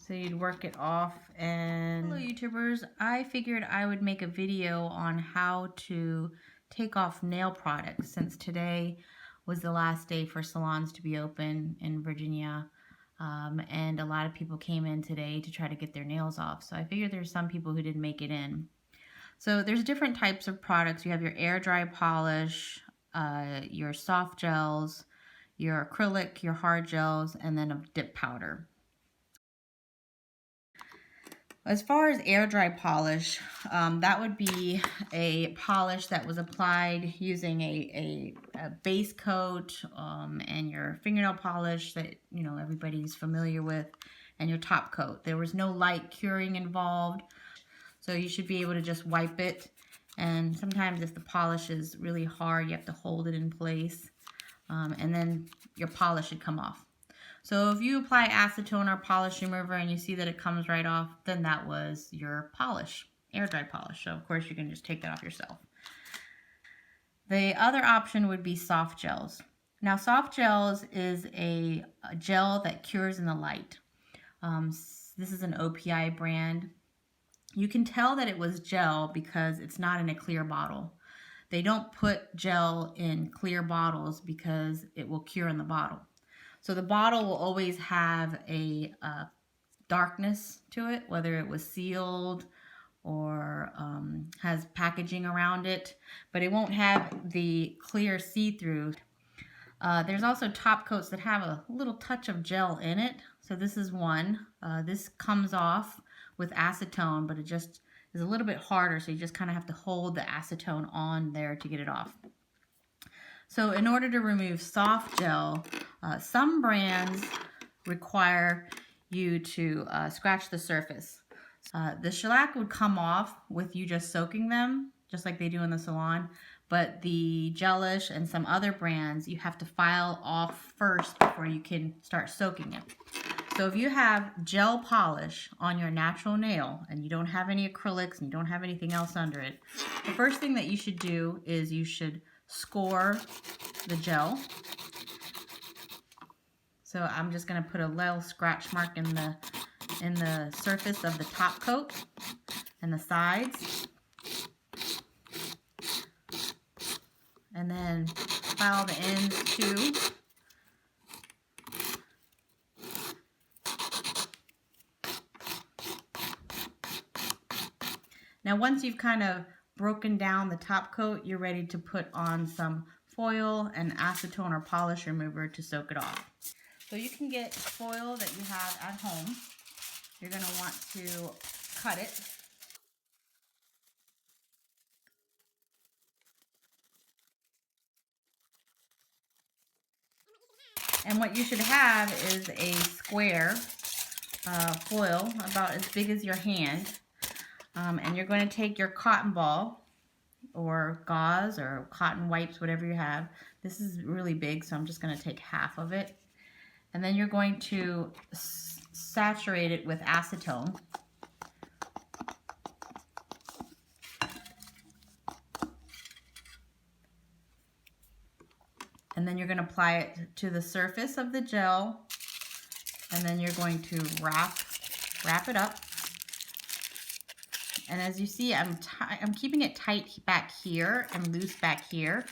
So you'd work it off. And hello YouTubers, I figured I would make a video on how to take off nail products since today was the last day for salons to be open in Virginia. And a lot of people came in today to try to get their nails off. So I figured there's some people who didn't make it in. So there's different types of products. You have your air dry polish, your soft gels, your acrylic, your hard gels, and then a dip powder. As far as air dry polish, that would be a polish that was applied using a base coat and your fingernail polish that everybody's familiar with, and your top coat. There was no light curing involved, so you should be able to just wipe it. And sometimes if the polish is really hard, you have to hold it in place, and then your polish should come off. So if you apply acetone or polish remover and you see that it comes right off, then that was your polish, air dry polish. So of course you can just take that off yourself. The other option would be soft gels. Now soft gels is a gel that cures in the light. This is an OPI brand. You can tell that it was gel because it's not in a clear bottle. They don't put gel in clear bottles because it will cure in the bottle. So the bottle will always have a darkness to it, whether it was sealed or has packaging around it, but it won't have the clear see-through. There's also top coats that have a little touch of gel in it. So this is one. This comes off with acetone, but it just is a little bit harder, so you just kind of have to hold the acetone on there to get it off. So in order to remove soft gel, some brands require you to scratch the surface. The shellac would come off with you just soaking them, just like they do in the salon, but the Gelish and some other brands, you have to file off first before you can start soaking it. So if you have gel polish on your natural nail and you don't have any acrylics and you don't have anything else under it, the first thing that you should do is you should score the gel. So I'm just going to put a little scratch mark in the surface of the top coat and the sides, and then file the ends too. Now once you've kind of broken down the top coat, you're ready to put on some foil and acetone or polish remover to soak it off. So you can get foil that you have at home. You're going to want to cut it. And what you should have is a square foil about as big as your hand. And you're going to take your cotton ball or gauze or cotton wipes, whatever you have. This is really big, so I'm just going to take half of it. And then you're going to saturate it with acetone. And then you're going to apply it to the surface of the gel. And then you're going to wrap it up. And as you see, I'm keeping it tight back here and loose back here.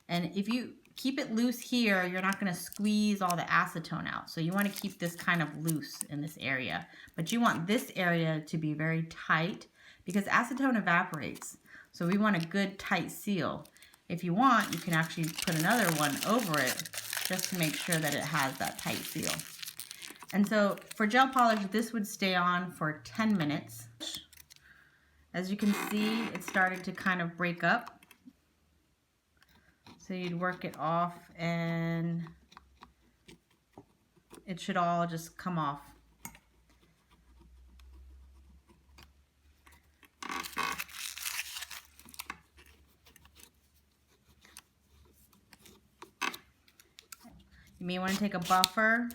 And if you keep it loose here, you're not going to squeeze all the acetone out. So you want to keep this kind of loose in this area. But you want this area to be very tight because acetone evaporates. So we want a good tight seal. If you want, you can actually put another one over it just to make sure that it has that tight seal. And so for gel polish, this would stay on for 10 minutes. As you can see, it started to kind of break up. So you'd work it off and it should all just come off. You may want to take a buffer.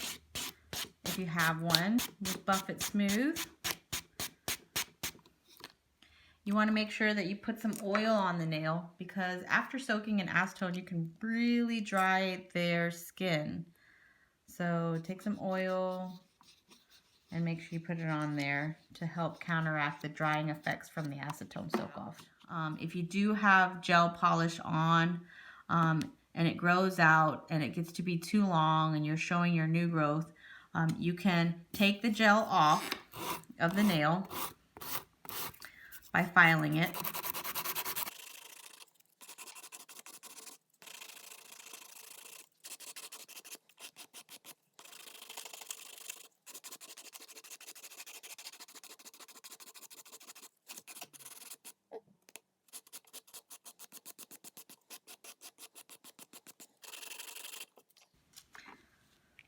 If you have one, just buff it smooth. You want to make sure that you put some oil on the nail because after soaking in acetone, you can really dry their skin. So take some oil and make sure you put it on there to help counteract the drying effects from the acetone soak off. If you do have gel polish on and it grows out and it gets to be too long and you're showing your new growth, you can take the gel off of the nail by filing it.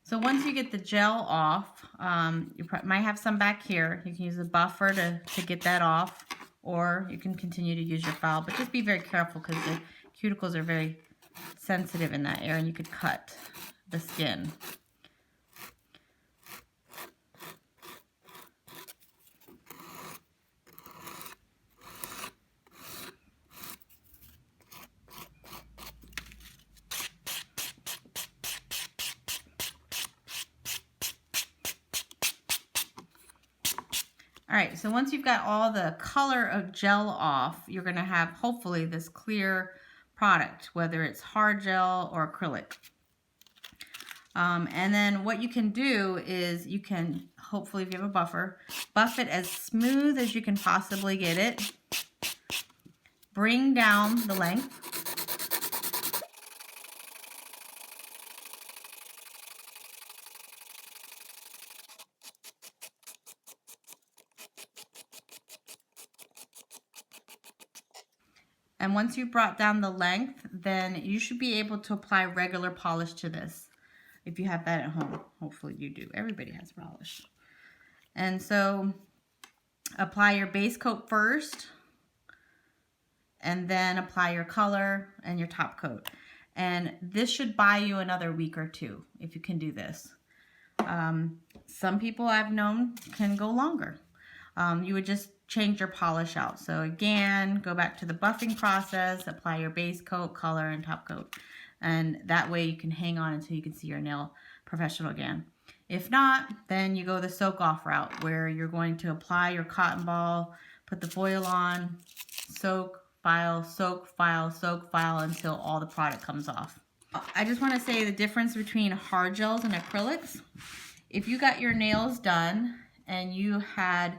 So once you get the gel off, you might have some back here. You can use a buffer to get that off, or you can continue to use your file, but just be very careful because the cuticles are very sensitive in that area and you could cut the skin. All right, so once you've got all the color of gel off, you're gonna have hopefully this clear product, whether it's hard gel or acrylic. And then what you can do is you can, hopefully if you have a buffer, buff it as smooth as you can possibly get it. Bring down the length. And once you've brought down the length, then you should be able to apply regular polish to this. If you have that at home, hopefully you do. Everybody has polish. And so apply your base coat first, and then apply your color and your top coat. And this should buy you another week or two if you can do this. Some people I've known can go longer. You would just change your polish out. So again, go back to the buffing process, apply your base coat, color, and top coat. And that way you can hang on until you can see your nail professional again. If not, then you go the soak off route where you're going to apply your cotton ball, put the foil on, soak, file, soak, file, soak, file until all the product comes off. I just want to say the difference between hard gels and acrylics. If you got your nails done and you had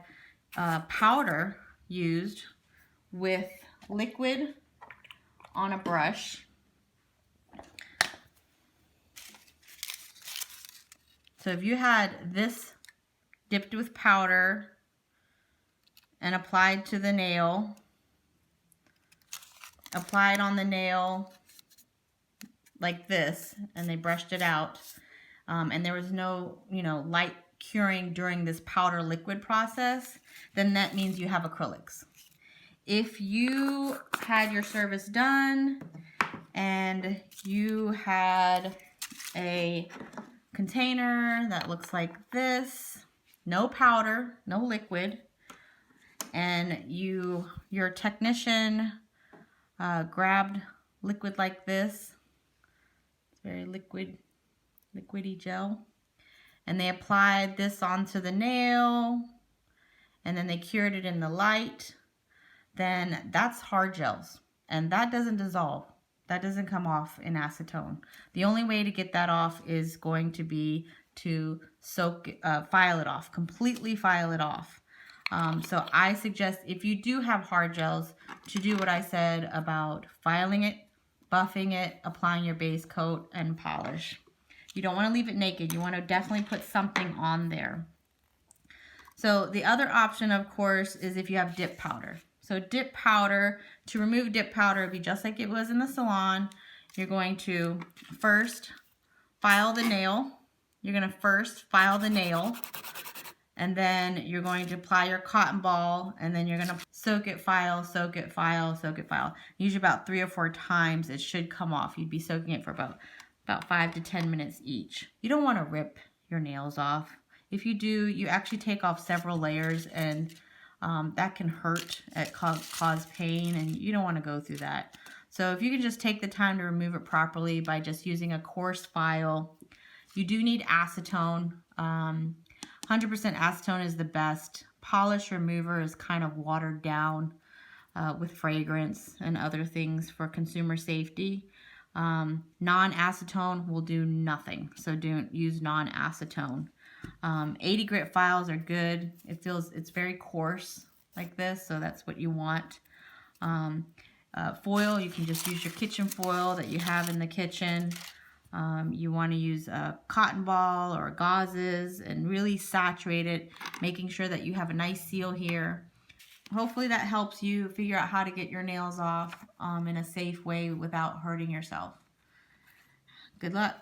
powder used with liquid on a brush. So if you had this dipped with powder and applied to the nail, applied on the nail like this, and they brushed it out, and there was no, light curing during this powder liquid process, then that means you have acrylics. If you had your service done and you had a container that looks like this, no powder, no liquid, and your technician grabbed liquid like this, it's very liquidy gel, and they applied this onto the nail, and then they cured it in the light, then that's hard gels. And that doesn't dissolve. That doesn't come off in acetone. The only way to get that off is going to be to file it off, completely file it off. So I suggest if you do have hard gels to do what I said about filing it, buffing it, applying your base coat, and polish. You don't want to leave it naked. You want to definitely put something on there. So the other option, of course, is if you have dip powder. So dip powder, to remove dip powder, it'd be just like it was in the salon. You're going to first file the nail. You're going to first file the nail. And then you're going to apply your cotton ball. And then you're going to soak it, file, soak it, file, soak it, file. Usually about 3 or 4 times it should come off. You'd be soaking it for about 5 to 10 minutes each. You don't want to rip your nails off. If you do, you actually take off several layers, and that can hurt, cause pain, and you don't want to go through that. So if you can just take the time to remove it properly by just using a coarse file, You do need acetone. 100% acetone is the best. Polish remover is kind of watered down with fragrance and other things for consumer safety. Non-acetone will do nothing, so don't use non-acetone. 80 grit files are good. It's very coarse like this, so that's what you want. Foil, you can just use your kitchen foil that you have in the kitchen. You want to use a cotton ball or gauzes and really saturate it, making sure that you have a nice seal here. Hopefully that helps you figure out how to get your nails off in a safe way without hurting yourself. Good luck.